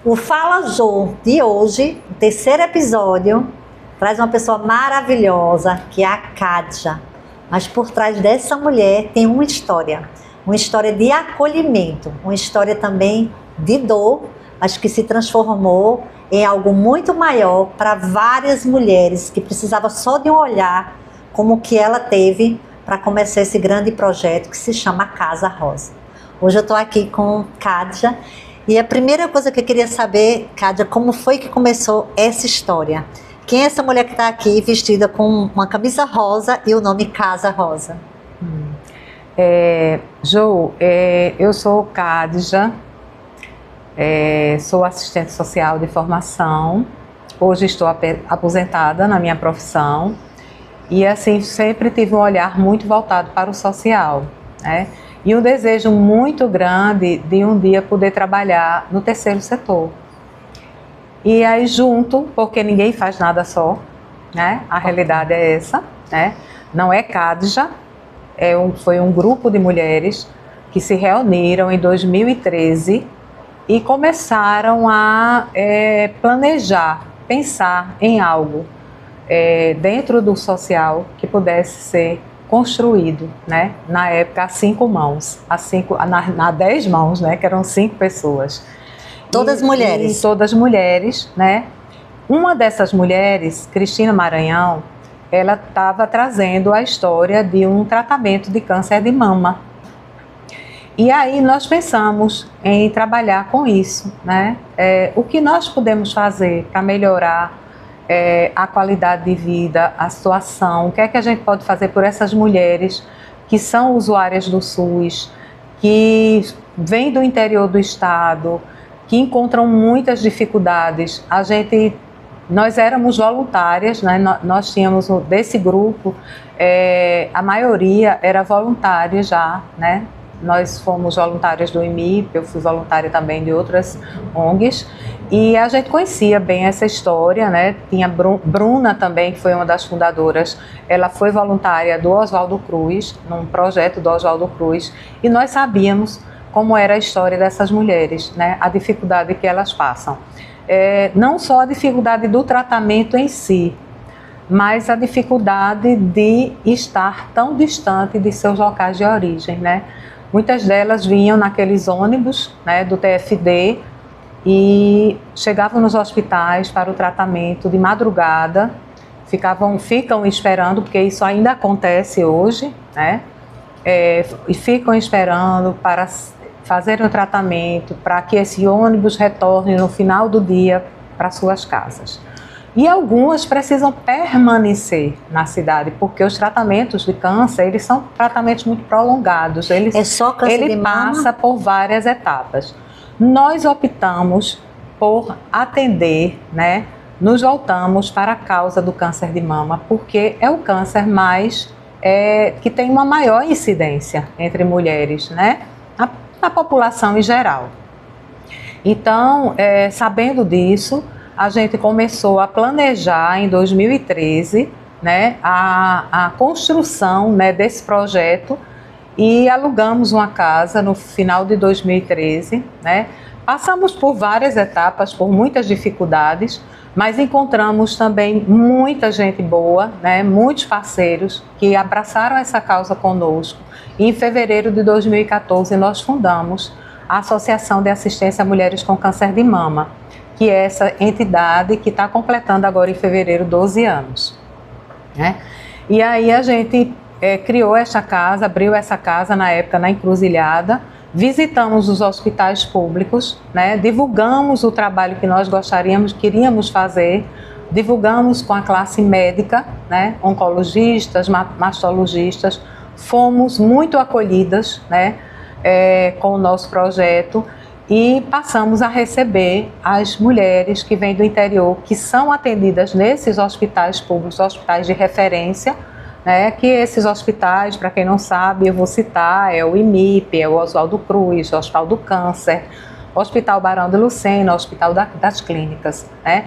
O Fala Jô de hoje, o terceiro episódio, traz uma pessoa maravilhosa, que é a Kádja. Mas por trás dessa mulher tem uma história de acolhimento, uma história também de dor, mas que se transformou em algo muito maior para várias mulheres que precisavam só de um olhar como que ela teve para começar esse grande projeto que se chama Casa Rosa. Hoje eu estou aqui com Kádja e a primeira coisa que eu queria saber, Kádja, como foi que começou essa história? Quem é essa mulher que está aqui vestida com uma camisa rosa e o nome Casa Rosa? Jo, eu sou Kádja, sou assistente social de formação, hoje estou aposentada na minha profissão e assim sempre tive um olhar muito voltado para o social, né? E um desejo muito grande de um dia poder trabalhar no terceiro setor. E aí junto, porque ninguém faz nada só, né? A realidade é essa, né? Não é Kádja, foi um grupo de mulheres que se reuniram em 2013 e começaram a planejar, pensar em algo dentro do social que pudesse ser construído, né? Na época, a 5 mãos, na 10 mãos, né? Que eram 5 pessoas. Todas mulheres? Todas mulheres, né? Uma dessas mulheres, Cristina Maranhão, ela estava trazendo a história de um tratamento de câncer de mama. E aí nós pensamos em trabalhar com isso, né? O que nós podemos fazer para melhorar a qualidade de vida, a situação, o que é que a gente pode fazer por essas mulheres que são usuárias do SUS, que vêm do interior do estado, que encontram muitas dificuldades. Nós éramos voluntárias, né? Nós tínhamos desse grupo, a maioria era voluntária já, né? Nós fomos voluntárias do IMIP, eu fui voluntária também de outras ONGs, e a gente conhecia bem essa história, né? Tinha Bruna também, que foi uma das fundadoras, ela foi voluntária do Oswaldo Cruz, num projeto do Oswaldo Cruz, e nós sabíamos como era a história dessas mulheres, né? A dificuldade que elas passam. Não só a dificuldade do tratamento em si, mas a dificuldade de estar tão distante de seus locais de origem, né? Muitas delas vinham naqueles ônibus, né, do TFD e chegavam nos hospitais para o tratamento de madrugada, ficam esperando, porque isso ainda acontece hoje, né? E ficam esperando para fazer o tratamento, para que esse ônibus retorne no final do dia para suas casas. E algumas precisam permanecer na cidade, porque os tratamentos de câncer, eles são tratamentos muito prolongados. Ele passa por várias etapas. Nós optamos por atender, né? Nos voltamos para a causa do câncer de mama, porque é o câncer que tem uma maior incidência entre mulheres, né? Na população em geral. Então, sabendo disso, a gente começou a planejar em 2013, né, a construção, né, desse projeto e alugamos uma casa no final de 2013, né? Passamos por várias etapas, por muitas dificuldades, mas encontramos também muita gente boa, né, muitos parceiros que abraçaram essa causa conosco. E em fevereiro de 2014 nós fundamos a Associação de Assistência a Mulheres com Câncer de Mama, que é essa entidade que está completando agora em fevereiro 12 anos. Né? E aí a gente criou essa casa, abriu essa casa na época na Encruzilhada, visitamos os hospitais públicos, né? Divulgamos o trabalho que nós queríamos fazer, divulgamos com a classe médica, né? Oncologistas, mastologistas, fomos muito acolhidas, né? Com o nosso projeto. E passamos a receber as mulheres que vêm do interior, que são atendidas nesses hospitais públicos, hospitais de referência, né, que esses hospitais, para quem não sabe, eu vou citar, é o IMIP, é o Oswaldo Cruz, o Hospital do Câncer, o Hospital Barão de Lucena, o Hospital das Clínicas, né?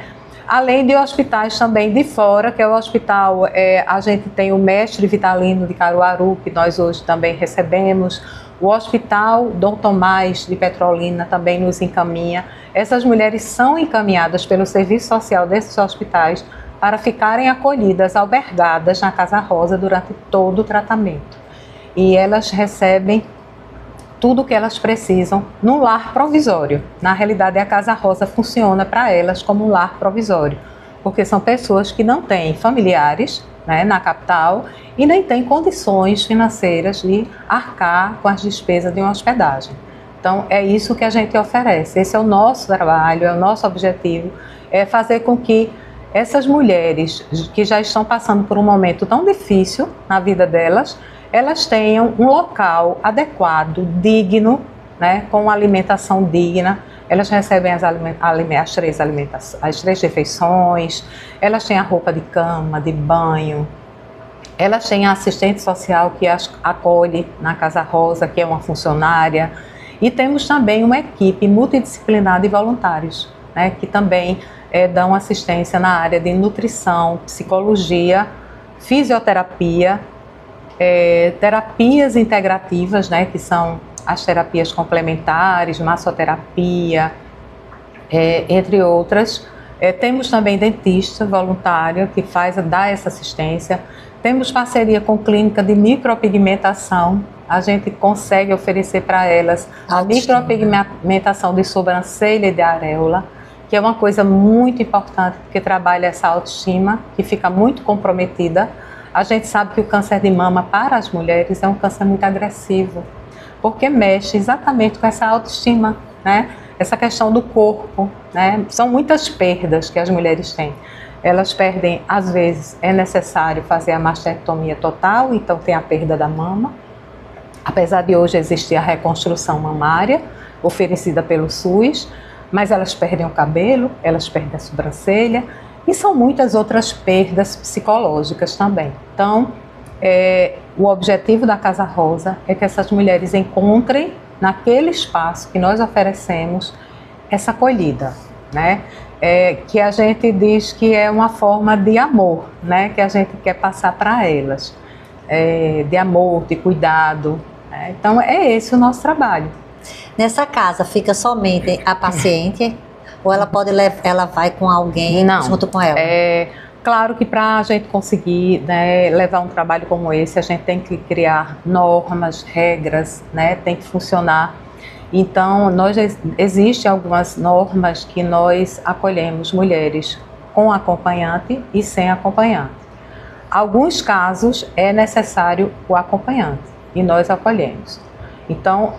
Além de hospitais também de fora, que é o hospital, a gente tem o Mestre Vitalino de Caruaru, que nós hoje também recebemos, O Hospital Dom Tomás de Petrolina também nos encaminha. Essas mulheres são encaminhadas pelo serviço social desses hospitais para ficarem acolhidas, albergadas na Casa Rosa durante todo o tratamento. E elas recebem tudo o que elas precisam no lar provisório. Na realidade, a Casa Rosa funciona para elas como um lar provisório, porque são pessoas que não têm familiares, né, na capital e nem têm condições financeiras de arcar com as despesas de uma hospedagem. Então, é isso que a gente oferece. Esse é o nosso trabalho, é o nosso objetivo, é fazer com que essas mulheres que já estão passando por um momento tão difícil na vida delas, elas tenham um local adequado, digno, né, com uma alimentação digna. Elas recebem as três refeições, elas têm a roupa de cama, de banho, elas têm a assistente social que as acolhe na Casa Rosa, que é uma funcionária, e temos também uma equipe multidisciplinar de voluntários, né, que também dão assistência na área de nutrição, psicologia, fisioterapia, terapias integrativas, né, que são as terapias complementares, massoterapia, entre outras. Temos também dentista voluntário que dá essa assistência. Temos parceria com clínica de micropigmentação. A gente consegue oferecer para elas a micropigmentação de sobrancelha e de areola, que é uma coisa muito importante, porque trabalha essa autoestima, que fica muito comprometida. A gente sabe que o câncer de mama para as mulheres é um câncer muito agressivo, porque mexe exatamente com essa autoestima, né? Essa questão do corpo, né? São muitas perdas que as mulheres têm. Elas perdem, às vezes, é necessário fazer a mastectomia total, então tem a perda da mama. Apesar de hoje existir a reconstrução mamária, oferecida pelo SUS, mas elas perdem o cabelo, elas perdem a sobrancelha, e são muitas outras perdas psicológicas também. Então, o objetivo da Casa Rosa é que essas mulheres encontrem naquele espaço que nós oferecemos essa acolhida, né? Que a gente diz que é uma forma de amor, né? Que a gente quer passar para elas, de amor, de cuidado, né? Então é esse o nosso trabalho. Nessa casa fica somente a paciente ou ela vai com alguém junto com ela? Claro que para a gente conseguir, né, levar um trabalho como esse, a gente tem que criar normas, regras, né, tem que funcionar. Então, existem algumas normas que nós acolhemos mulheres com acompanhante e sem acompanhante. Alguns casos é necessário o acompanhante e nós acolhemos. Então,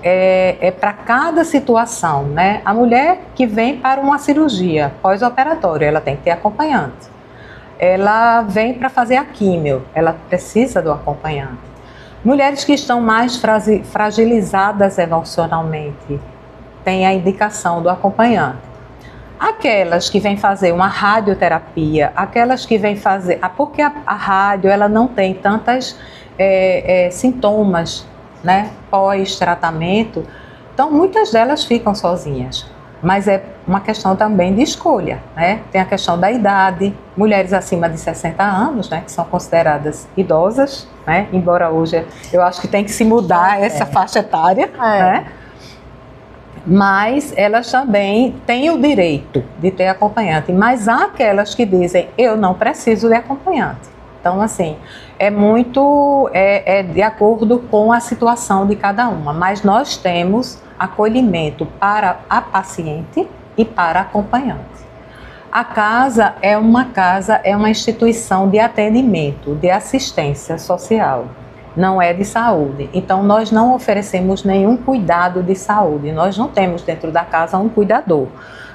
para cada situação, né, a mulher que vem para uma cirurgia pós-operatória, ela tem que ter acompanhante. Ela vem para fazer a químio, ela precisa do acompanhante. Mulheres que estão mais fragilizadas emocionalmente, têm a indicação do acompanhante. Aquelas que vêm fazer uma radioterapia, aquelas que vêm fazer... Porque a rádio ela não tem tantos sintomas, né, pós-tratamento, então muitas delas ficam sozinhas. Mas é uma questão também de escolha, né? Tem a questão da idade, mulheres acima de 60 anos, né, que são consideradas idosas, né? Embora hoje eu acho que tem que se mudar essa faixa etária, né? Mas elas também têm o direito de ter acompanhante, mas há aquelas que dizem, eu não preciso de acompanhante. Então, assim, é muito de acordo com a situação de cada uma, mas nós temos acolhimento para a paciente e para a acompanhante. A casa é uma instituição de atendimento, de assistência social, não é de saúde. Então, nós não oferecemos nenhum cuidado de saúde, nós não temos dentro da casa um cuidador.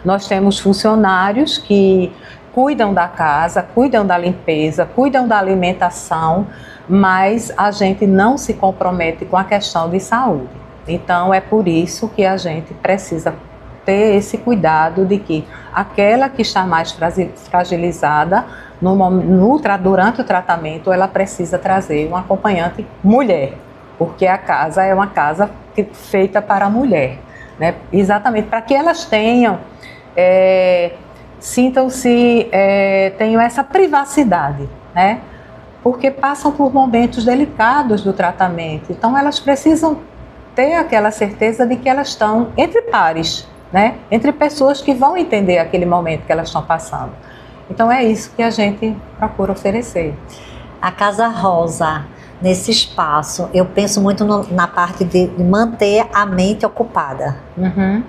Nós temos funcionários que cuidam da casa, cuidam da limpeza, cuidam da alimentação, mas a gente não se compromete com a questão de saúde. Então, é por isso que a gente precisa ter esse cuidado de que aquela que está mais fragilizada, durante o tratamento, ela precisa trazer um acompanhante mulher, porque a casa é uma casa feita para a mulher, né? Exatamente, para que elas tenham... sintam-se, tenham essa privacidade, né? Porque passam por momentos delicados do tratamento, então elas precisam ter aquela certeza de que elas estão entre pares, né? Entre pessoas que vão entender aquele momento que elas estão passando. Então é isso que a gente procura oferecer. A Casa Rosa, nesse espaço, eu penso muito na parte de manter a mente ocupada. Uhum.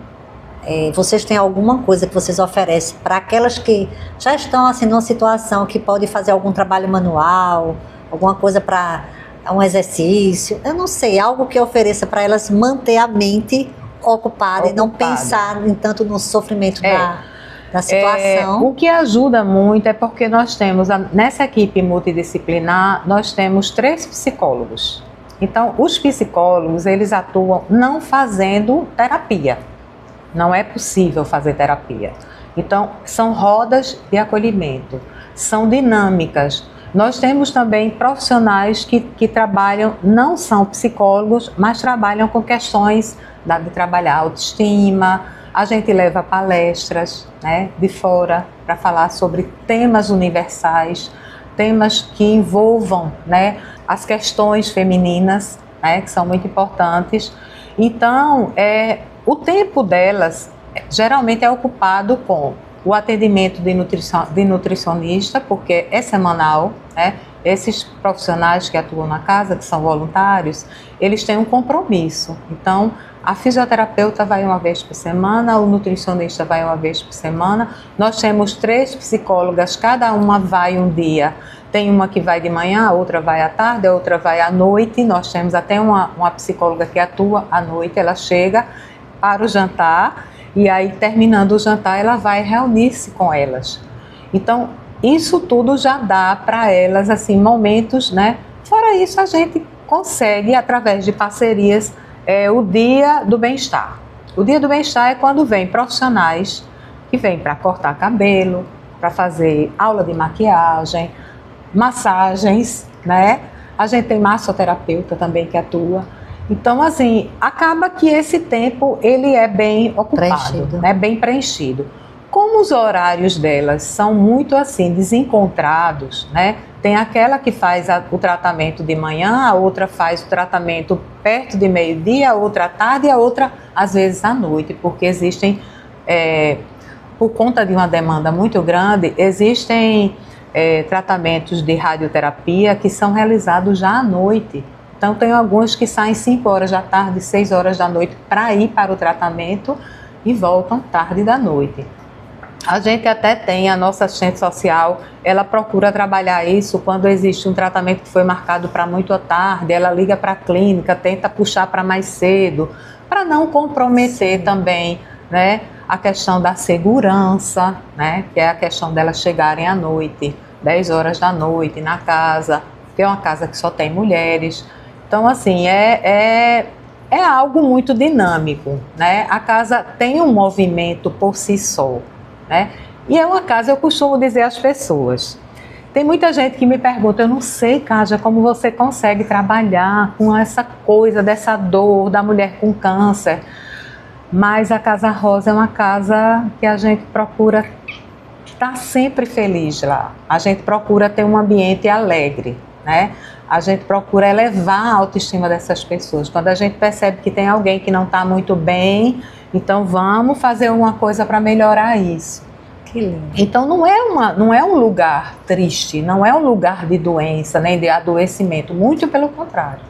Vocês têm alguma coisa que vocês oferecem para aquelas que já estão assim numa situação que pode fazer algum trabalho manual, alguma coisa para um exercício, eu não sei, algo que ofereça para elas manter a mente ocupada e não pensar tanto no sofrimento da situação. O que ajuda muito é porque nós temos, nessa equipe multidisciplinar, nós temos 3 psicólogos. Então, os psicólogos, eles atuam não fazendo terapia. Não é possível fazer terapia. Então, são rodas de acolhimento, são dinâmicas. Nós temos também profissionais que trabalham, não são psicólogos, mas trabalham com questões de trabalhar autoestima. A gente leva palestras, né, de fora para falar sobre temas universais, temas que envolvam, né, as questões femininas, né, que são muito importantes. Então, o tempo delas geralmente é ocupado com o atendimento de nutricionista, porque é semanal, né? Esses profissionais que atuam na casa, que são voluntários, eles têm um compromisso. Então, a fisioterapeuta vai uma vez por semana, o nutricionista vai uma vez por semana. Nós temos 3 psicólogas, cada uma vai um dia. Tem uma que vai de manhã, a outra vai à tarde, a outra vai à noite. Nós temos até uma psicóloga que atua à noite, ela chega para o jantar e aí, terminando o jantar, ela vai reunir-se com elas. Então, isso tudo já dá para elas, assim, momentos, né? Fora isso, a gente consegue, através de parcerias, o Dia do Bem-Estar. O Dia do Bem-Estar é quando vem profissionais que vêm para cortar cabelo, para fazer aula de maquiagem, massagens, né? A gente tem massoterapeuta também que atua. Então, assim, acaba que esse tempo, ele é bem ocupado, né? Bem preenchido. Como os horários delas são muito, assim, desencontrados, né? Tem aquela que faz o tratamento de manhã, a outra faz o tratamento perto de meio-dia, a outra à tarde e a outra, às vezes, à noite, porque existem, por conta de uma demanda muito grande, existem tratamentos de radioterapia que são realizados já à noite. Então, tem alguns que saem 5 horas da tarde, 6 horas da noite para ir para o tratamento e voltam tarde da noite. A gente até tem a nossa assistente social, ela procura trabalhar isso quando existe um tratamento que foi marcado para muito à tarde, ela liga para a clínica, tenta puxar para mais cedo, para não comprometer também, né, a questão da segurança, né, que é a questão delas chegarem à noite, 10 horas da noite na casa, que é uma casa que só tem mulheres. Então, assim, é algo muito dinâmico, né? A casa tem um movimento por si só, né? E é uma casa, eu costumo dizer às pessoas, tem muita gente que me pergunta, eu não sei, Kádia, como você consegue trabalhar com essa coisa, dessa dor da mulher com câncer, mas a Casa Rosa é uma casa que a gente procura estar sempre feliz lá, a gente procura ter um ambiente alegre, né? A gente procura elevar a autoestima dessas pessoas. Quando a gente percebe que tem alguém que não está muito bem, então vamos fazer uma coisa para melhorar isso. Que lindo. Então não é um lugar triste, não é um lugar de doença, nem de adoecimento, muito pelo contrário.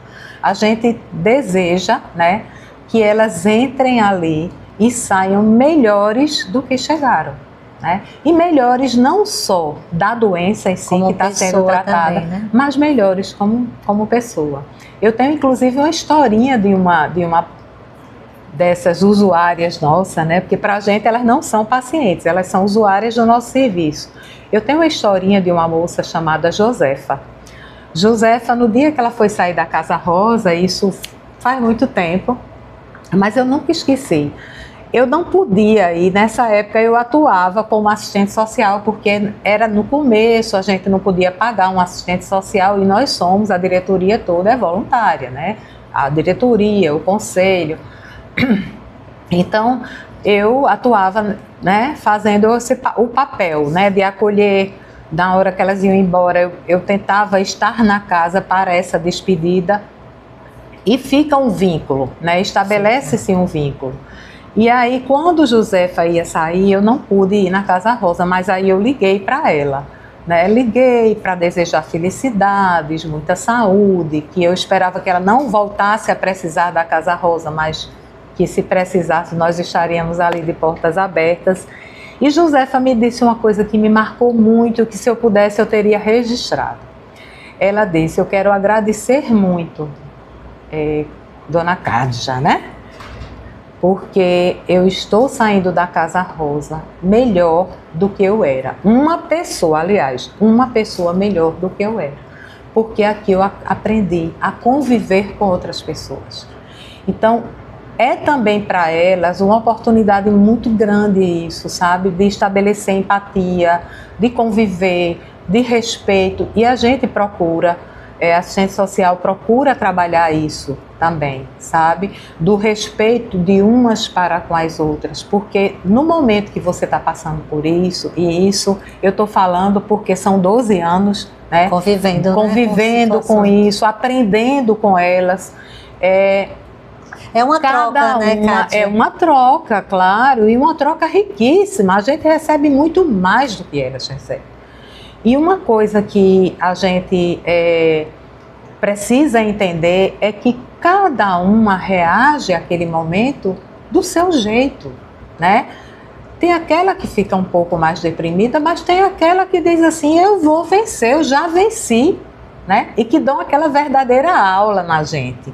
A gente deseja, né, que elas entrem ali e saiam melhores do que chegaram. Né? E melhores não só da doença em si que está sendo tratada, também, né? Mas melhores como pessoa. Eu tenho inclusive uma historinha de uma dessas usuárias nossas, né? Porque para a gente elas não são pacientes, elas são usuárias do nosso serviço. Eu tenho uma historinha de uma moça chamada Josefa. Josefa, no dia que ela foi sair da Casa Rosa, isso faz muito tempo, mas eu nunca esqueci. Eu não podia ir, nessa época eu atuava como assistente social, porque era no começo, a gente não podia pagar um assistente social e nós somos, a diretoria toda é voluntária, né? A diretoria, o conselho. Então, eu atuava, né, fazendo o papel, né, de acolher. Na hora que elas iam embora, eu tentava estar na casa para essa despedida. E fica um vínculo, né? Estabelece-se um vínculo. E aí, quando Josefa ia sair, eu não pude ir na Casa Rosa, mas aí eu liguei para ela, né? Liguei para desejar felicidades, muita saúde, que eu esperava que ela não voltasse a precisar da Casa Rosa, mas que se precisasse nós estaríamos ali de portas abertas. E Josefa me disse uma coisa que me marcou muito, que se eu pudesse eu teria registrado. Ela disse: eu quero agradecer muito, Dona Cádja, né? Porque eu estou saindo da Casa Rosa melhor do que eu era. Uma pessoa, aliás, uma pessoa melhor do que eu era. Porque aqui eu aprendi a conviver com outras pessoas. Então, é também para elas uma oportunidade muito grande isso, sabe? De estabelecer empatia, de conviver, de respeito. E a gente procura, a assistente social procura trabalhar isso também, sabe? Do respeito de umas para com as outras, porque no momento que você está passando por isso, e isso eu estou falando porque são 12 anos, né? Convivendo né? Com isso, aprendendo com elas. É uma troca, né, Kátia? É uma troca, claro, e uma troca riquíssima. A gente recebe muito mais do que elas recebem. E uma coisa que a gente precisa entender é que cada uma reage àquele momento do seu jeito, né? Tem aquela que fica um pouco mais deprimida, mas tem aquela que diz assim: eu vou vencer, eu já venci, né? E que dão aquela verdadeira aula na gente.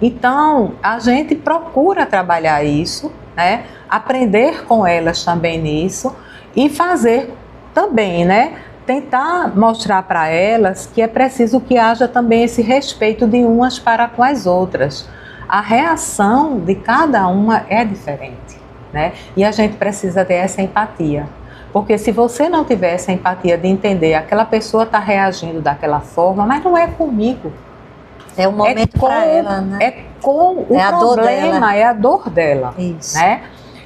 Então, a gente procura trabalhar isso, né? Aprender com elas também nisso e fazer também, né? Tentar mostrar para elas que é preciso que haja também esse respeito de umas para com as outras. A reação de cada uma é diferente, né? E a gente precisa ter essa empatia. Porque se você não tiver essa empatia de entender aquela pessoa está reagindo daquela forma, mas não é comigo. É o momento para ela, né? É com o problema, é a dor dela. Isso. Né?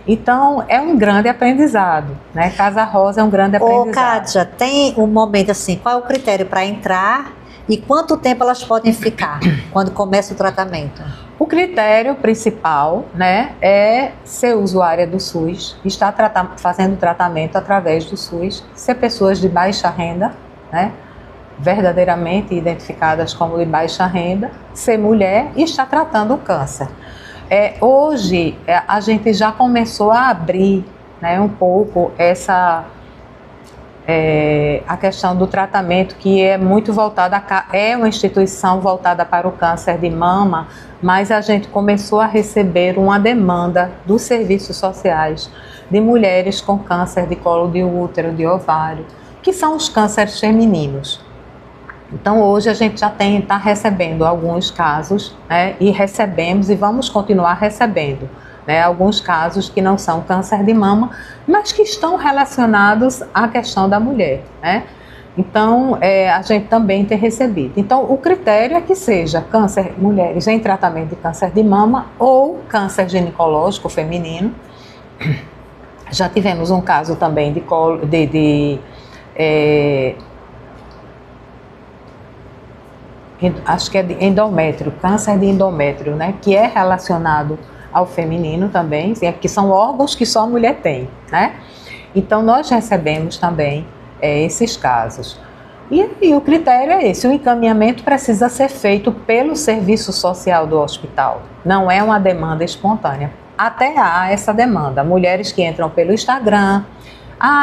Então, é um grande aprendizado, né? Casa Rosa é um grande aprendizado. Ô, Cádja, tem um momento assim, qual é o critério para entrar e quanto tempo elas podem ficar quando começa o tratamento? O critério principal, né, é ser usuária do SUS, estar fazendo tratamento através do SUS, ser pessoas de baixa renda, né? Verdadeiramente identificadas como de baixa renda, ser mulher e estar tratando o câncer. Hoje a gente já começou a abrir, né, um pouco a questão do tratamento, que é muito voltada, é uma instituição voltada para o câncer de mama, mas a gente começou a receber uma demanda dos serviços sociais de mulheres com câncer de colo de útero, de ovário, que são os cânceres femininos. Então, hoje a gente já está recebendo alguns casos, né, e recebemos e vamos continuar recebendo, né, alguns casos que não são câncer de mama, mas que estão relacionados à questão da mulher, né? Então, a gente também tem recebido. Então, o critério é que seja câncer, mulheres em tratamento de câncer de mama ou câncer ginecológico feminino. Já tivemos um caso também acho que é de endométrio, câncer de endométrio, né, que é relacionado ao feminino também, que são órgãos que só a mulher tem, né? Então, nós recebemos também esses casos. E o critério é esse: o encaminhamento precisa ser feito pelo serviço social do hospital, não é uma demanda espontânea. Até há essa demanda, mulheres que entram pelo Instagram: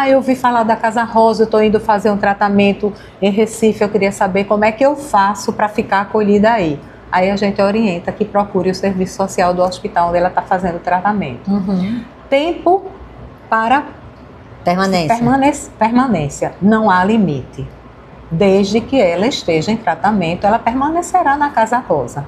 eu ouvi falar da Casa Rosa, eu estou indo fazer um tratamento em Recife, eu queria saber como é que eu faço para ficar acolhida aí. Aí a gente orienta que procure o serviço social do hospital onde ela está fazendo o tratamento. Uhum. Tempo para permanência. Não há limite. Desde que ela esteja em tratamento, ela permanecerá na Casa Rosa.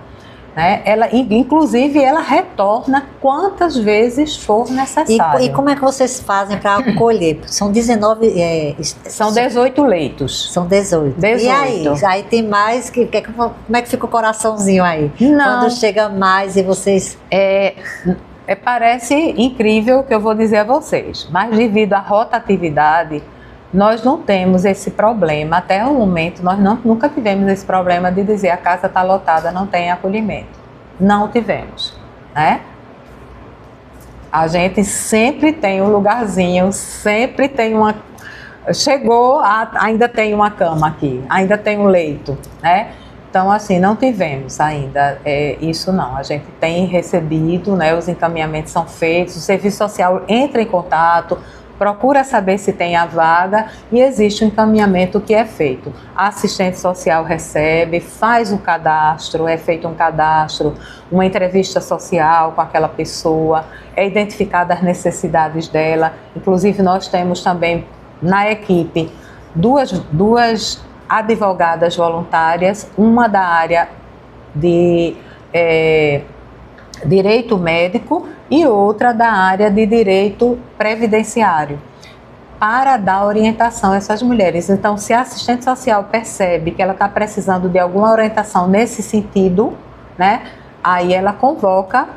Né? Inclusive, ela retorna quantas vezes for necessário. E como é que vocês fazem para acolher? São 19... São 18 leitos. São 18. E aí? Aí tem mais? Como é que fica o coraçãozinho aí? Não. Quando chega mais e vocês... Parece incrível o que eu vou dizer a vocês, mas devido à rotatividade, nós não temos esse problema. Até o momento, nós nunca tivemos esse problema de dizer a casa está lotada, não tem acolhimento. não tivemos, né? A gente sempre tem um lugarzinho, sempre tem uma... Chegou, ainda tem uma cama aqui, ainda tem um leito, né? Então, assim, não tivemos ainda isso não. A gente tem recebido, né, os encaminhamentos são feitos, o serviço social entra em contato, procura saber se tem a vaga e existe um encaminhamento que é feito. A assistente social recebe, faz um cadastro, é feito um cadastro, uma entrevista social com aquela pessoa, é identificada as necessidades dela. Inclusive, nós temos também na equipe duas advogadas voluntárias, uma da área de direito médico e outra da área de direito previdenciário, para dar orientação a essas mulheres. Então, se a assistente social percebe que ela está precisando de alguma orientação nesse sentido, né, aí ela convoca,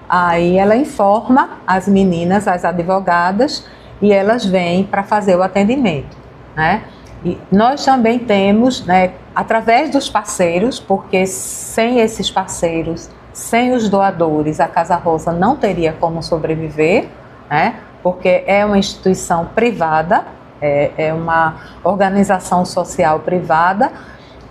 aí ela informa as meninas, as advogadas, e elas vêm para fazer o atendimento, né? E nós também temos, né, através dos parceiros, porque sem esses parceiros, sem os doadores, a Casa Rosa não teria como sobreviver, né? Porque é uma instituição privada, é uma organização social privada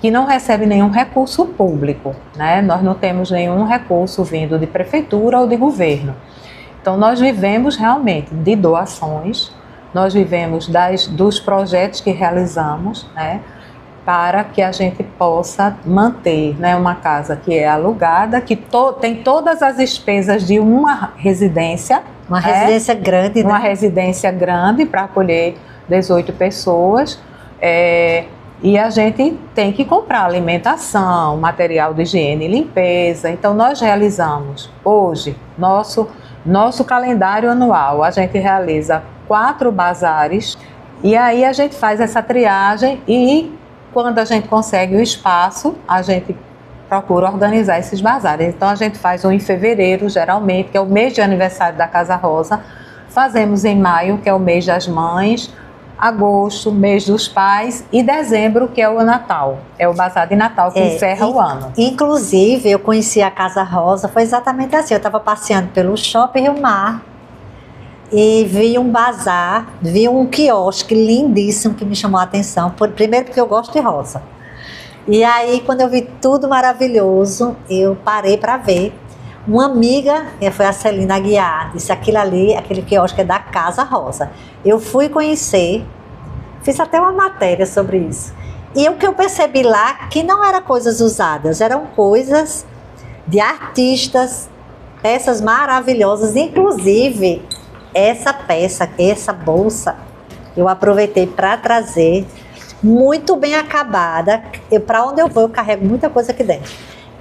que não recebe nenhum recurso público, né? Nós não temos nenhum recurso vindo de prefeitura ou de governo. Então, nós vivemos realmente de doações, nós vivemos dos projetos que realizamos, né, para que a gente possa manter, né, uma casa que é alugada, que tem todas as despesas de uma residência. Uma residência grande, né? Uma residência grande para acolher 18 pessoas. E a gente tem que comprar alimentação, material de higiene e limpeza. Então, nós realizamos hoje, nosso calendário anual, a gente realiza 4 bazares e aí a gente faz essa triagem e quando a gente consegue o espaço, a gente procura organizar esses bazares. Então a gente faz um em fevereiro, geralmente, que é o mês de aniversário da Casa Rosa, fazemos em maio, que é o mês das mães, agosto, mês dos pais, e dezembro, que é o Natal, é o bazar de Natal que encerra o ano. Inclusive, eu conheci a Casa Rosa, foi exatamente assim, eu estava passeando pelo Shopping Rio Mar e vi um bazar, vi um quiosque lindíssimo que me chamou a atenção, primeiro porque eu gosto de rosa. E aí, quando eu vi tudo maravilhoso, eu parei para ver. Uma amiga, que foi a Celina Aguiar, disse aquilo ali, aquele quiosque é da Casa Rosa. Eu fui conhecer, fiz até uma matéria sobre isso. E o que eu percebi lá, que não eram coisas usadas, eram coisas de artistas, peças maravilhosas, inclusive essa peça, essa bolsa, eu aproveitei para trazer, muito bem acabada. Para onde eu vou, eu carrego muita coisa aqui dentro.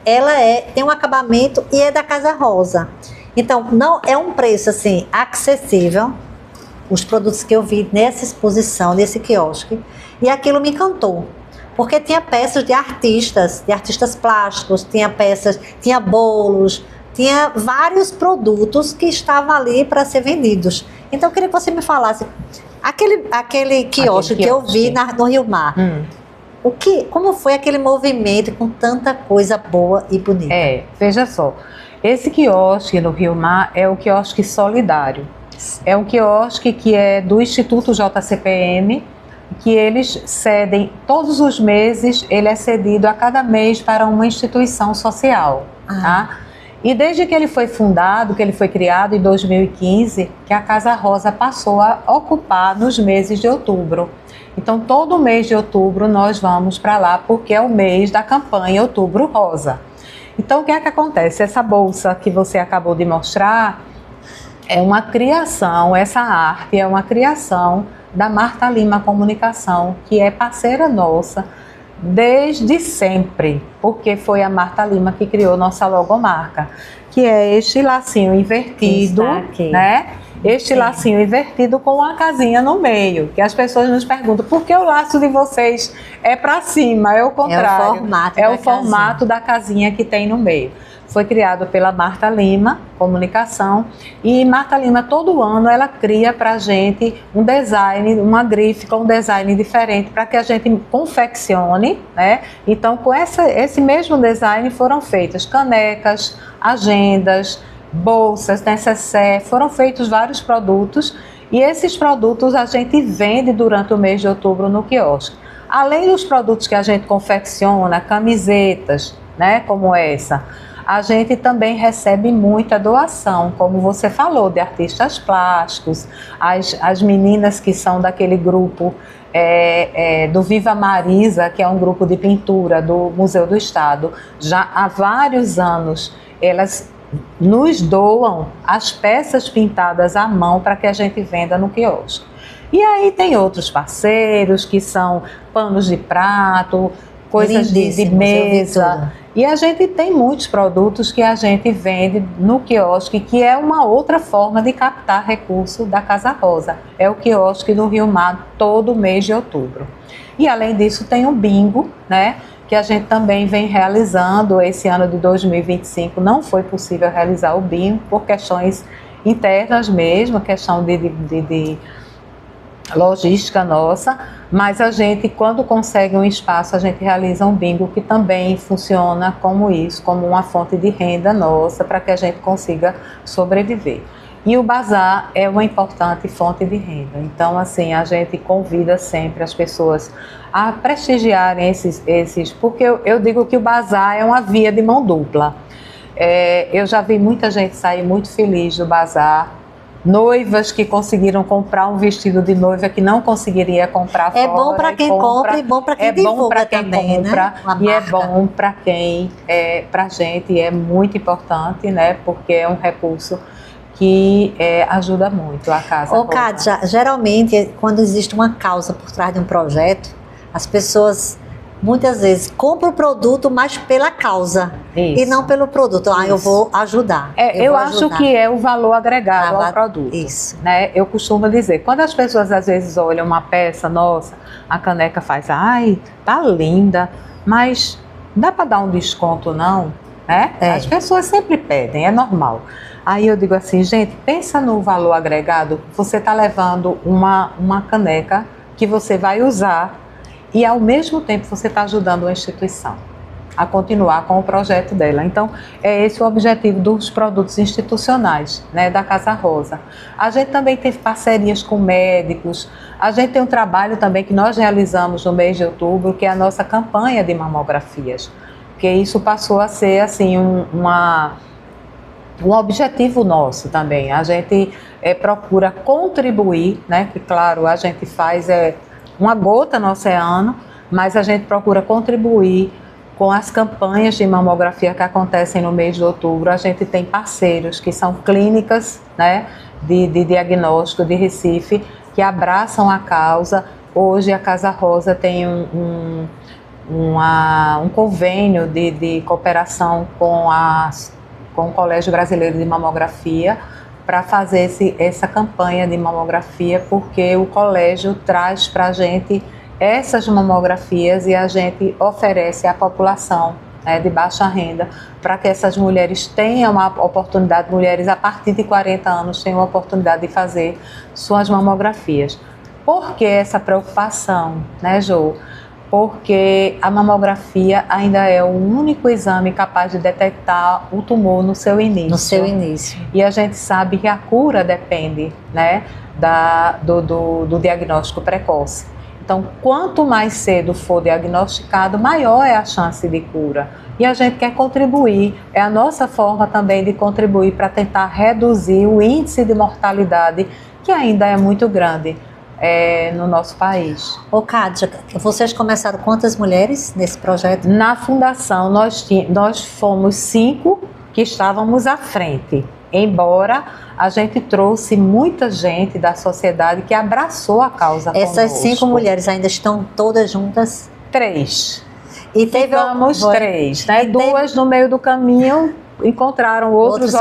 Ela tem um acabamento e é da Casa Rosa. Então, não é um preço assim acessível, os produtos que eu vi nessa exposição, nesse quiosque, e aquilo me encantou. Porque tinha peças de artistas plásticos, tinha bolos, tinha vários produtos que estavam ali para ser vendidos. Então, eu queria que você me falasse, aquele quiosque que eu vi no Rio Mar, como foi aquele movimento com tanta coisa boa e bonita? Veja só, esse quiosque no Rio Mar é o quiosque solidário. É um quiosque que é do Instituto JCPM, que eles cedem, todos os meses, ele é cedido a cada mês para uma instituição social, tá? E desde que ele foi fundado, que ele foi criado em 2015, que a Casa Rosa passou a ocupar nos meses de outubro. Então, todo mês de outubro nós vamos para lá, porque é o mês da campanha Outubro Rosa. Então, o que é que acontece? Essa bolsa que você acabou de mostrar é uma criação, essa arte é uma criação da Marta Lima Comunicação, que é parceira nossa desde sempre, porque foi a Marta Lima que criou nossa logomarca, que é este lacinho invertido, né? Este lacinho invertido com uma casinha no meio, que as pessoas nos perguntam, por que o laço de vocês é para cima? É o contrário. É o formato da casinha que tem no meio. Foi criado pela Marta Lima Comunicação, e Marta Lima todo ano ela cria para a gente um design, uma grife com um design diferente para que a gente confeccione, né? Então com esse mesmo design foram feitas canecas, agendas, bolsas, necessaire, foram feitos vários produtos e esses produtos a gente vende durante o mês de outubro no quiosque. Além dos produtos que a gente confecciona, camisetas, né, como essa, a gente também recebe muita doação, como você falou, de artistas plásticos, as meninas que são daquele grupo do Viva Marisa, que é um grupo de pintura do Museu do Estado. Já há vários anos elas nos doam as peças pintadas à mão para que a gente venda no quiosque. E aí tem outros parceiros que são panos de prato, coisas de mesa. E a gente tem muitos produtos que a gente vende no quiosque, que é uma outra forma de captar recurso da Casa Rosa. É o quiosque do Rio Mar todo mês de outubro. E além disso tem o bingo, né? Que a gente também vem realizando. Esse ano de 2025 não foi possível realizar o bingo por questões internas mesmo, questão de logística nossa, mas a gente, quando consegue um espaço, a gente realiza um bingo que também funciona como isso, como uma fonte de renda nossa, para que a gente consiga sobreviver. E o bazar é uma importante fonte de renda. Então, assim, a gente convida sempre as pessoas a prestigiarem esses porque eu digo que o bazar é uma via de mão dupla. Eu já vi muita gente sair muito feliz do bazar, noivas que conseguiram comprar um vestido de noiva que não conseguiria comprar fora. É bom para quem compra e bom para quem divulga também, né? E é bom para quem, para a gente é muito importante, né? Porque é um recurso que ajuda muito a Casa Rosa. Kátia, geralmente quando existe uma causa por trás de um projeto, as pessoas muitas vezes compram o produto, mas pela causa. Isso. E não pelo produto. Eu vou ajudar. Eu acho que é o valor agregado ao produto. Isso. Né? Eu costumo dizer, quando as pessoas às vezes olham uma peça, nossa, a caneca faz, ai, tá linda, mas dá para dar um desconto não? Né? As pessoas sempre pedem, é normal. Aí eu digo assim, gente, pensa no valor agregado. Você está levando uma caneca que você vai usar e ao mesmo tempo você está ajudando uma instituição a continuar com o projeto dela. Então, é esse o objetivo dos produtos institucionais, né, da Casa Rosa. A gente também teve parcerias com médicos, a gente tem um trabalho também que nós realizamos no mês de outubro, que é a nossa campanha de mamografias, porque isso passou a ser assim um objetivo nosso também. A gente procura contribuir, né, que claro, a gente faz uma gota no oceano, mas a gente procura contribuir com as campanhas de mamografia que acontecem no mês de outubro. A gente tem parceiros que são clínicas, né, de diagnóstico de Recife, que abraçam a causa. Hoje a Casa Rosa tem um convênio de cooperação com o Colégio Brasileiro de Mamografia, para fazer essa campanha de mamografia, porque o colégio traz para a gente essas mamografias e a gente oferece à população de baixa renda, para que essas mulheres tenham a oportunidade, mulheres a partir de 40 anos tenham a oportunidade de fazer suas mamografias. Por que essa preocupação, né, Jo? Porque a mamografia ainda é o único exame capaz de detectar o tumor no seu início. No seu início. E a gente sabe que a cura depende, né, do diagnóstico precoce. Então, quanto mais cedo for diagnosticado, maior é a chance de cura. E a gente quer contribuir, é a nossa forma também de contribuir para tentar reduzir o índice de mortalidade, que ainda é muito grande no nosso país. Kátia, vocês começaram quantas mulheres nesse projeto? Na fundação, nós fomos 5 que estávamos à frente, embora a gente trouxe muita gente da sociedade que abraçou a causa conosco. Essas 5 mulheres ainda estão todas juntas? 3. E ficamos 3, né? 2 no meio do caminho encontraram outros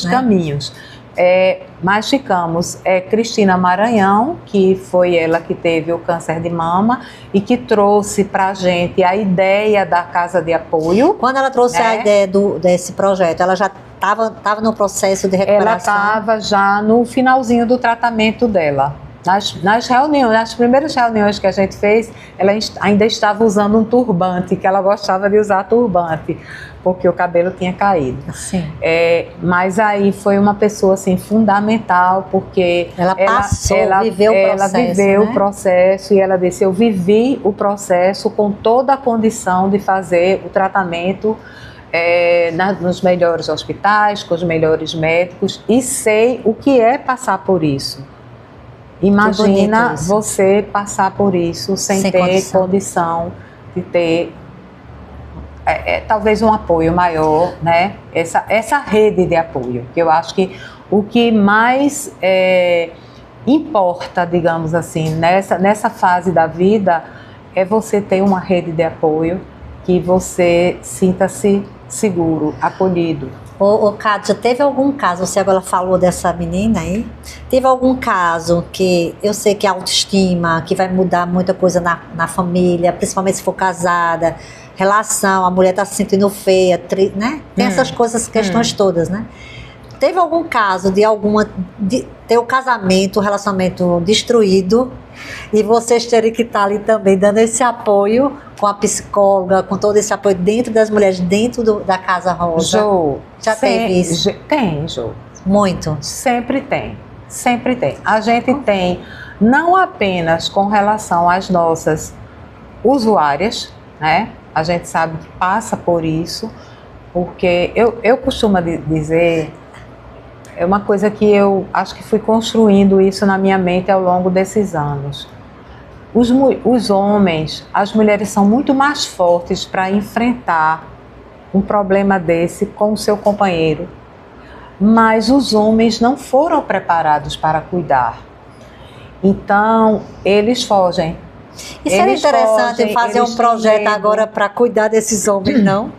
caminhos. Mas ficamos Cristina Maranhão, que foi ela que teve o câncer de mama e que trouxe para a gente a ideia da casa de apoio. Quando ela trouxe a ideia desse projeto, ela já estava no processo de recuperação? Ela estava já no finalzinho do tratamento dela. Nas reuniões, nas primeiras reuniões que a gente fez, ela ainda estava usando um turbante, que ela gostava de usar turbante. porque o cabelo tinha caído. Sim. Mas aí foi uma pessoa assim fundamental, porque ela viveu o processo, e ela disse: eu vivi o processo com toda a condição de fazer o tratamento nos melhores hospitais, com os melhores médicos, e sei o que é passar por isso. Imagina você passar por isso sem ter condição de ter talvez um apoio maior, né? Essa rede de apoio, que eu acho que o que mais importa, digamos assim, nessa fase da vida, é você ter uma rede de apoio que você sinta-se seguro, acolhido. Kátia, teve algum caso, você agora falou dessa menina aí, teve algum caso que eu sei que a autoestima, que vai mudar muita coisa na família, principalmente se for casada, relação, a mulher tá se sentindo feia, né? Tem essas coisas, questões todas, né? Teve algum caso de ter o casamento, o relacionamento destruído e vocês terem que estar ali também dando esse apoio com a psicóloga, com todo esse apoio dentro das mulheres, dentro da Casa Rosa? Jo, já teve isso? Tem, Jo. Muito? Sempre tem, sempre tem. A gente tem, não apenas com relação às nossas usuárias, né? A gente sabe que passa por isso, porque eu costumo dizer, é uma coisa que eu acho que fui construindo isso na minha mente ao longo desses anos. Os homens, as mulheres são muito mais fortes para enfrentar um problema desse com o seu companheiro, mas os homens não foram preparados para cuidar. Então, eles fogem. E seria interessante fazer um projeto agora para cuidar desses homens, não?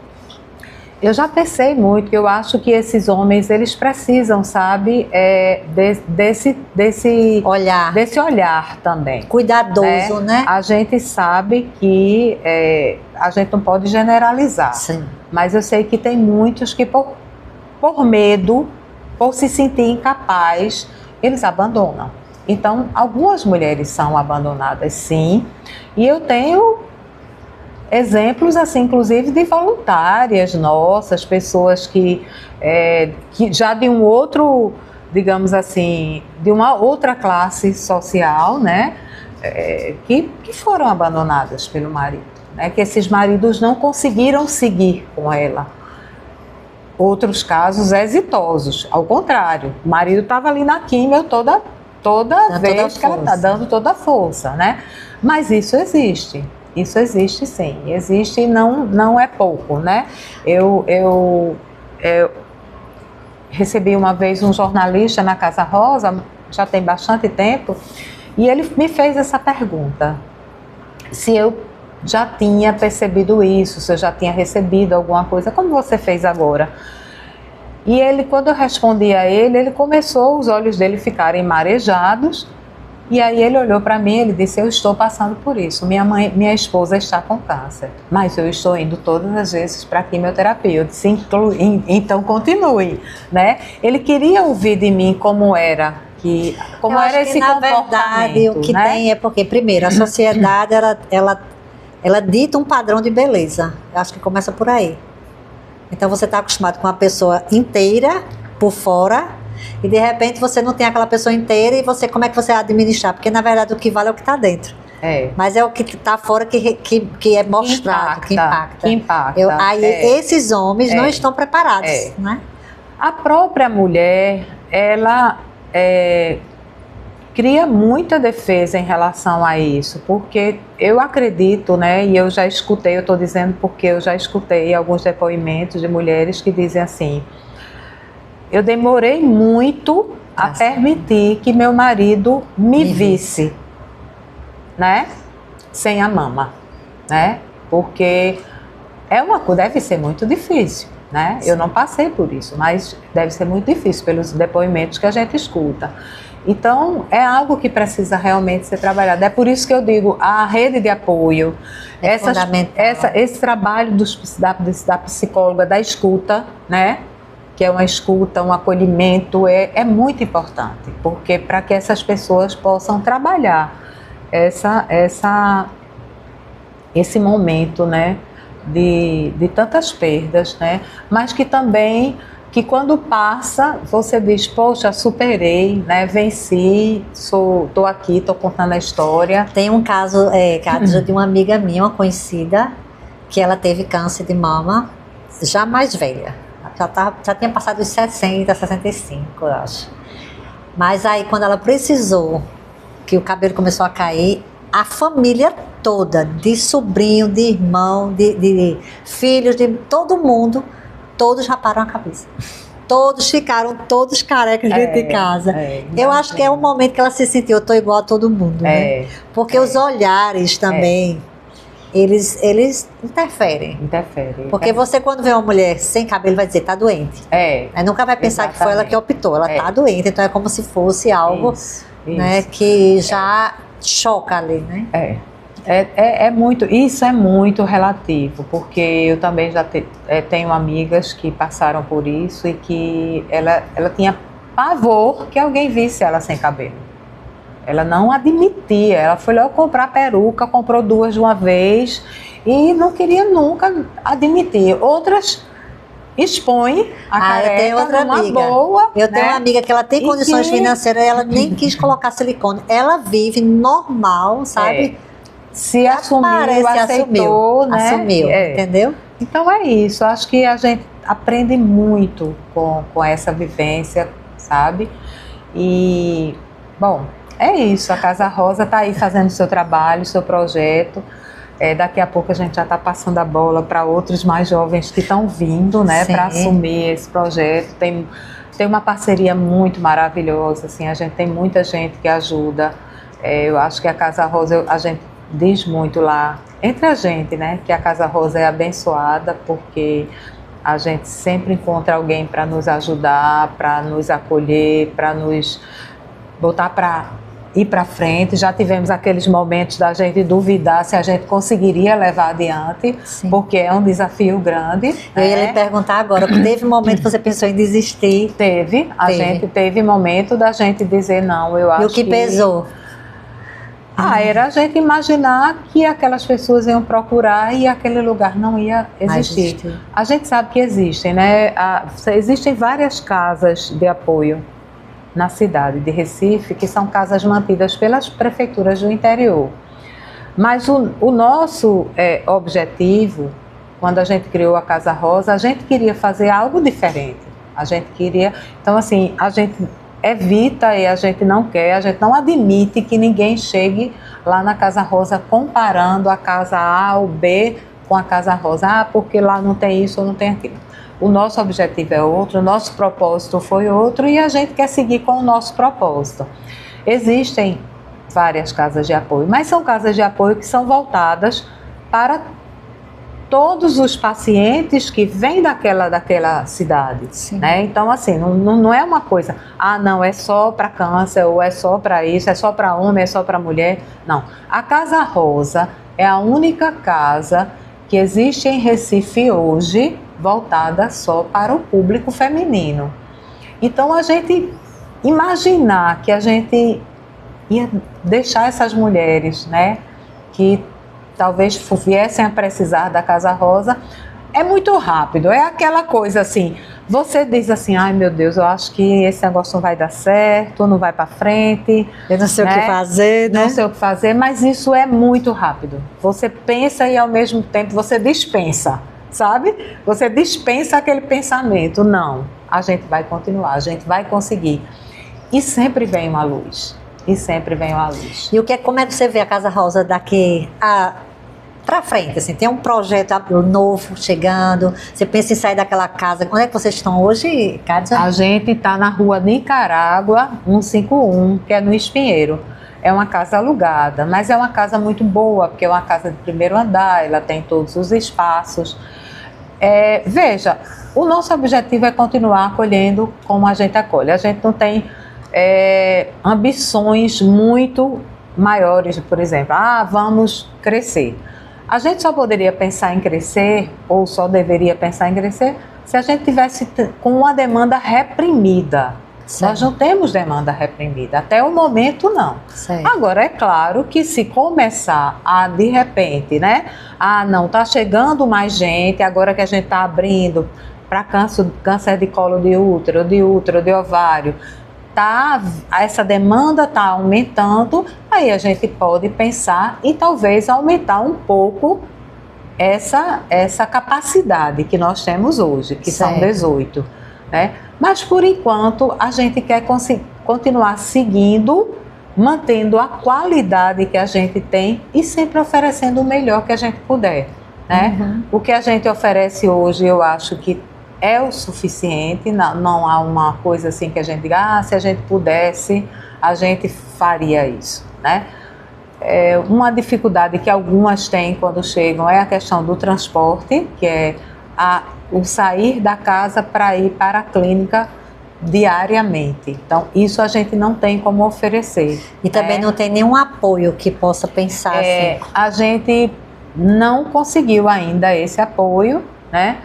Eu já pensei muito, que eu acho que esses homens, eles precisam, sabe, desse olhar também. Cuidadoso, né? A gente sabe que a gente não pode generalizar. Sim. Mas eu sei que tem muitos que por medo, por se sentir incapaz, eles abandonam. Então, algumas mulheres são abandonadas, sim, e eu tenho exemplos, assim, inclusive de voluntárias nossas, pessoas que já de um outro, digamos assim, de uma outra classe social, né, que foram abandonadas pelo marido, né, que esses maridos não conseguiram seguir com ela. Outros casos exitosos, ao contrário, o marido estava ali na químio toda vez que ela está dando toda a força, né? Mas isso existe sim, existe e não é pouco, né? Eu recebi uma vez um jornalista na Casa Rosa, já tem bastante tempo, e ele me fez essa pergunta, se eu já tinha percebido isso, se eu já tinha recebido alguma coisa, como você fez agora? E ele, quando eu respondi a ele começou, os olhos dele ficarem marejados, e aí ele olhou para mim e ele disse: eu estou passando por isso, minha esposa está com câncer, mas eu estou indo todas as vezes para a quimioterapia. Eu disse: então continue, né? Ele queria ouvir de mim como era esse comportamento. Na verdade, o que tem é porque, primeiro, a sociedade ela dita um padrão de beleza. Eu acho que começa por aí. Então você está acostumado com uma pessoa inteira por fora e de repente você não tem aquela pessoa inteira e como é que você vai administrar? Porque na verdade o que vale é o que está dentro. Mas é o que está fora que é mostrado, que impacta. Esses homens não estão preparados, né? A própria mulher, ela cria muita defesa em relação a isso, porque eu acredito, né, e eu já escutei, eu estou dizendo porque eu já escutei alguns depoimentos de mulheres que dizem assim: eu demorei muito a permitir que meu marido me visse, né, sem a mama, né, porque deve ser muito difícil, né? Eu não passei por isso, mas deve ser muito difícil pelos depoimentos que a gente escuta. Então, é algo que precisa realmente ser trabalhado. É por isso que eu digo, a rede de apoio, esse trabalho da psicóloga, da escuta, né? Que é uma escuta, um acolhimento, é muito importante, porque para que essas pessoas possam trabalhar esse momento, né? de tantas perdas, né? Mas que também, que quando passa, você diz, poxa, superei, né? Venci, tô aqui, tô contando a história. Tem um caso, de uma amiga minha, uma conhecida, que ela teve câncer de mama, já mais velha. Já tinha passado os 60, 65, eu acho. Mas aí, quando ela precisou, que o cabelo começou a cair, a família toda, de sobrinho, de irmão, de filhos, de todo mundo, todos raparam a cabeça. Todos ficaram todos carecas dentro de casa. Eu acho que é o momento que ela se sentiu, eu tô igual a todo mundo, né? Porque os olhares também, eles interferem. Porque você, quando vê uma mulher sem cabelo, vai dizer, tá doente. Aí nunca vai pensar que foi ela que optou, ela tá doente, então é como se fosse algo, né, que já choca ali, né? Isso é muito relativo, porque eu também já tenho amigas que passaram por isso e que ela tinha pavor que alguém visse ela sem cabelo. Ela não admitia, ela foi lá comprar peruca, comprou 2 de uma vez e não queria nunca admitir. Outras expõem a careca numa boa. Eu tenho uma amiga que ela tem condições financeiras e ela nem quis colocar silicone. Ela vive normal, sabe? Se assumiu, aceitou, né? Assumiu, entendeu? Então é isso, acho que a gente aprende muito com essa vivência, sabe? E, bom, é isso, a Casa Rosa está aí fazendo o seu trabalho, o seu projeto. Daqui a pouco a gente já está passando a bola para outros mais jovens que estão vindo, né, para assumir esse projeto. Tem uma parceria muito maravilhosa, assim, a gente tem muita gente que ajuda. Eu acho que a Casa Rosa, a gente diz muito lá, entre a gente, né, que a Casa Rosa é abençoada, porque a gente sempre encontra alguém para nos ajudar, para nos acolher, para nos botar para ir para frente. Já tivemos aqueles momentos da gente duvidar se a gente conseguiria levar adiante, porque é um desafio grande. Eu ia lhe perguntar agora, teve momento que você pensou em desistir? A gente teve momento da gente dizer não, eu acho que... E o que pesou? Era a gente imaginar que aquelas pessoas iam procurar e aquele lugar não ia existir. A gente sabe que existem, né? Existem várias casas de apoio na cidade de Recife, que são casas mantidas pelas prefeituras do interior. Mas o nosso objetivo, quando a gente criou a Casa Rosa, a gente queria fazer algo diferente. A gente queria... Então, assim, a gente evita e a gente não admite que ninguém chegue lá na Casa Rosa comparando a Casa A ou B com a Casa Rosa. Porque lá não tem isso ou não tem aquilo. O nosso objetivo é outro, o nosso propósito foi outro e a gente quer seguir com o nosso propósito. Existem várias casas de apoio, mas são casas de apoio que são voltadas para todos os pacientes que vêm daquela cidade, né? Então, assim, não é uma coisa, não, é só para câncer, ou é só para isso, é só para homem, é só para mulher. Não, a Casa Rosa é a única casa que existe em Recife hoje, voltada só para o público feminino. Então, a gente imaginar que a gente ia deixar essas mulheres, né, que talvez viessem a precisar da Casa Rosa, é muito rápido. É aquela coisa assim, você diz assim, ai meu Deus, eu acho que esse negócio não vai dar certo, não vai para frente. Eu não sei o que fazer, né? Não sei o que fazer, mas isso é muito rápido. Você pensa e ao mesmo tempo você dispensa, sabe? Você dispensa aquele pensamento. Não, a gente vai continuar, a gente vai conseguir. E sempre vem uma luz. E como é que você vê a Casa Rosa daqui para frente? Assim, tem um projeto novo chegando, você pensa em sair daquela casa. Onde é que vocês estão hoje, Kátia? A gente está na rua Nicarágua 151, que é no Espinheiro. É uma casa alugada, mas é uma casa muito boa, porque é uma casa de primeiro andar, ela tem todos os espaços. Veja, o nosso objetivo é continuar acolhendo como a gente acolhe. A gente não tem ambições muito maiores, por exemplo, vamos crescer. A gente só poderia pensar em crescer, ou só deveria pensar em crescer, se a gente tivesse com uma demanda reprimida. Certo. Nós não temos demanda reprimida, até o momento não. Certo. Agora, é claro que se começar a, de repente, né? Ah, não, está chegando mais gente, agora que a gente está abrindo para câncer de colo de útero, de ovário, essa demanda está aumentando, aí a gente pode pensar em talvez aumentar um pouco essa capacidade que nós temos hoje, que Certo. são 18, né? Mas, por enquanto, a gente quer continuar seguindo, mantendo a qualidade que a gente tem e sempre oferecendo o melhor que a gente puder, né? Uhum. O que a gente oferece hoje, eu acho que é o suficiente, não há uma coisa assim que a gente diga, se a gente pudesse, a gente faria isso, né? Uma dificuldade que algumas têm quando chegam é a questão do transporte, que é o sair da casa para ir para a clínica diariamente. Então, isso a gente não tem como oferecer. E também não tem nenhum apoio que possa pensar assim. A gente não conseguiu ainda esse apoio, né?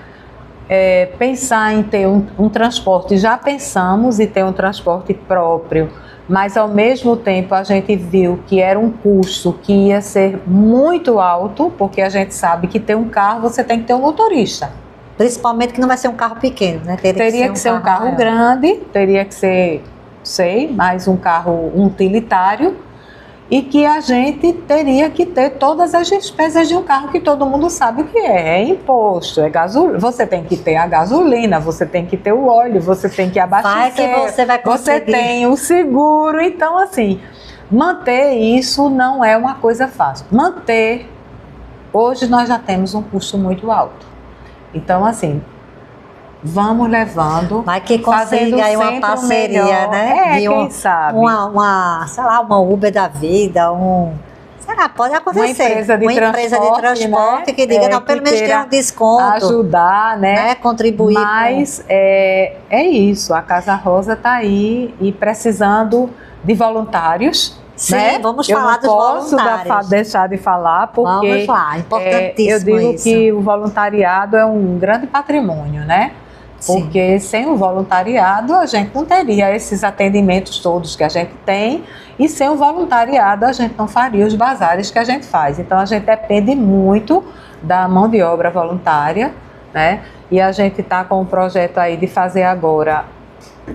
Pensar em ter um transporte, já pensamos em ter um transporte próprio, mas ao mesmo tempo a gente viu que era um custo que ia ser muito alto, porque a gente sabe que ter um carro você tem que ter um motorista. Principalmente que não vai ser um carro pequeno, né? Teria que ser um carro maior. grande, teria que ser, mais um carro utilitário, e que a gente teria que ter todas as despesas de um carro que todo mundo sabe o que é imposto, gasolina, você tem que ter a gasolina, você tem que ter o óleo, você tem que abastecer, Vai que você vai conseguir. Você tem o seguro, então assim, manter isso não é uma coisa fácil. Hoje nós já temos um custo muito alto, então assim, vamos levando. Vai que consiga aí uma parceria, né? Quem sabe. Sei lá, uma Uber da vida, sei lá, pode acontecer. Uma empresa de transporte, né? Que diga, não, pelo menos tem um desconto. Ajudar, né? Contribuir. Mas é isso, a Casa Rosa está aí e precisando de voluntários. Sim, né? vamos falar dos voluntários. Eu não posso deixar de falar, porque vamos lá, importantíssimo eu digo isso. que o voluntariado é um grande patrimônio, né? Porque sem o voluntariado a gente não teria esses atendimentos todos que a gente tem, e sem o voluntariado a gente não faria os bazares que a gente faz. Então a gente depende muito da mão de obra voluntária, né? E a gente está com um projeto aí de fazer agora,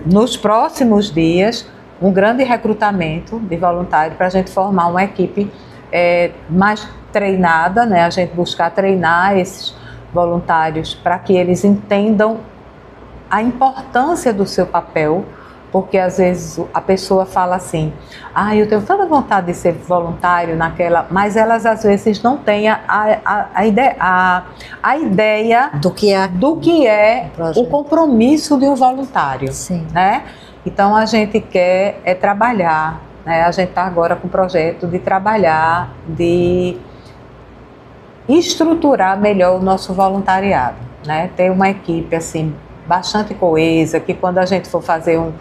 nos próximos dias, um grande recrutamento de voluntários para a gente formar uma equipe mais treinada, né? A gente buscar treinar esses voluntários para que eles entendam a importância do seu papel, porque às vezes a pessoa fala assim, eu tenho tanta vontade de ser voluntário naquela, mas elas às vezes não têm a ideia do que é o compromisso de um voluntário. Sim. Né? Então a gente quer trabalhar, né? A gente está agora com o projeto de trabalhar, de estruturar melhor o nosso voluntariado, né? Ter uma equipe assim bastante coesa, que quando a gente for fazer um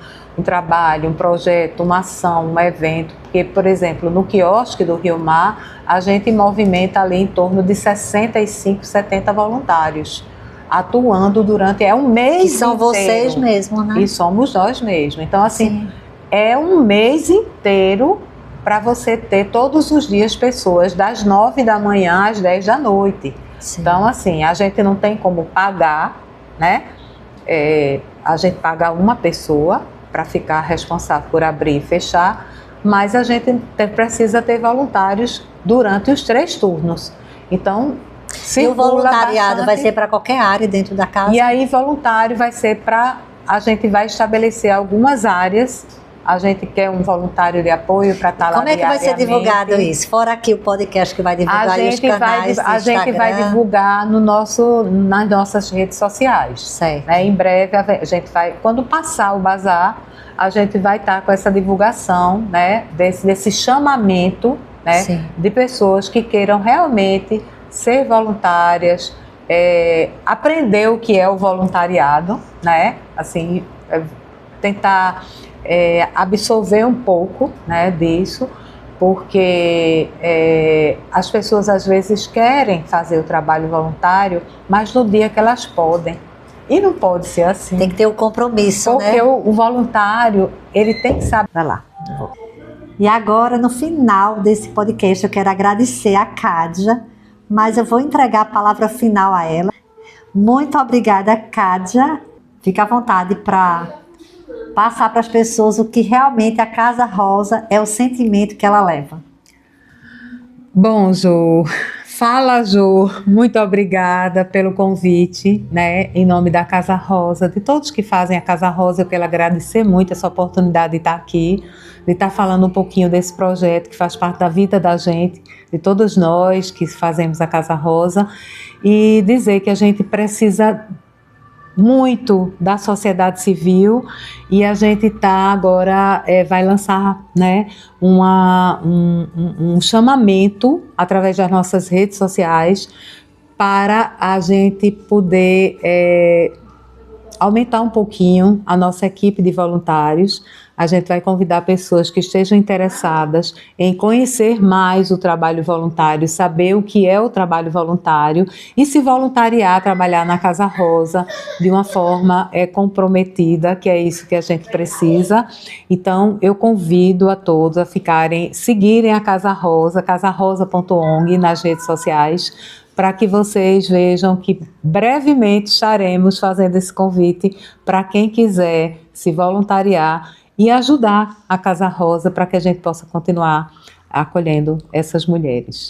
trabalho, um projeto, uma ação, um evento, porque, por exemplo, no quiosque do Rio Mar, a gente movimenta ali em torno de 65, 70 voluntários, atuando durante um mês inteiro. Que são vocês mesmos, né? E somos nós mesmos. Então, assim, Sim. é um mês inteiro para você ter todos os dias pessoas das 9 da manhã às 10 da noite. Sim. Então, assim, a gente não tem como pagar, né? A gente paga uma pessoa para ficar responsável por abrir e fechar, mas a gente precisa ter voluntários durante os 3 turnos. Então, e o voluntariado vai ser para qualquer área dentro da casa? E aí, voluntário vai ser a gente vai estabelecer algumas áreas. A gente quer um voluntário de apoio para estar lá Como é que vai ser divulgado isso? Fora aqui o podcast que vai divulgar os canais do Instagram. A gente vai divulgar nas nossas redes sociais. Certo. Né? Em breve a gente vai, quando passar o bazar, a gente vai estar com essa divulgação, né? Desse chamamento, né? Sim. De pessoas que queiram realmente ser voluntárias, aprender o que é o voluntariado, né? Assim, tentar absorver um pouco, né, disso, porque as pessoas às vezes querem fazer o trabalho voluntário, mas no dia que elas podem. E não pode ser assim. Tem que ter o compromisso, porque né? o voluntário, ele tem que saber. Vai lá. E agora, no final desse podcast, eu quero agradecer a Kádia, mas eu vou entregar a palavra final a ela. Muito obrigada, Kádia. Fica à vontade para passar para as pessoas o que realmente a Casa Rosa é, o sentimento que ela leva. Bom, Ju, fala, Ju, muito obrigada pelo convite, né, em nome da Casa Rosa, de todos que fazem a Casa Rosa. Eu quero agradecer muito essa oportunidade de estar aqui, de estar falando um pouquinho desse projeto que faz parte da vida da gente, de todos nós que fazemos a Casa Rosa, e dizer que a gente precisa muito da sociedade civil, e a gente agora vai lançar, né, um chamamento através das nossas redes sociais para a gente poder aumentar um pouquinho a nossa equipe de voluntários. A gente vai convidar pessoas que estejam interessadas em conhecer mais o trabalho voluntário, saber o que é o trabalho voluntário e se voluntariar, trabalhar na Casa Rosa de uma forma comprometida, que é isso que a gente precisa. Então, eu convido a todos a seguirem a Casa Rosa, casarosa.ong nas redes sociais, para que vocês vejam que brevemente estaremos fazendo esse convite para quem quiser se voluntariar e ajudar a Casa Rosa para que a gente possa continuar acolhendo essas mulheres.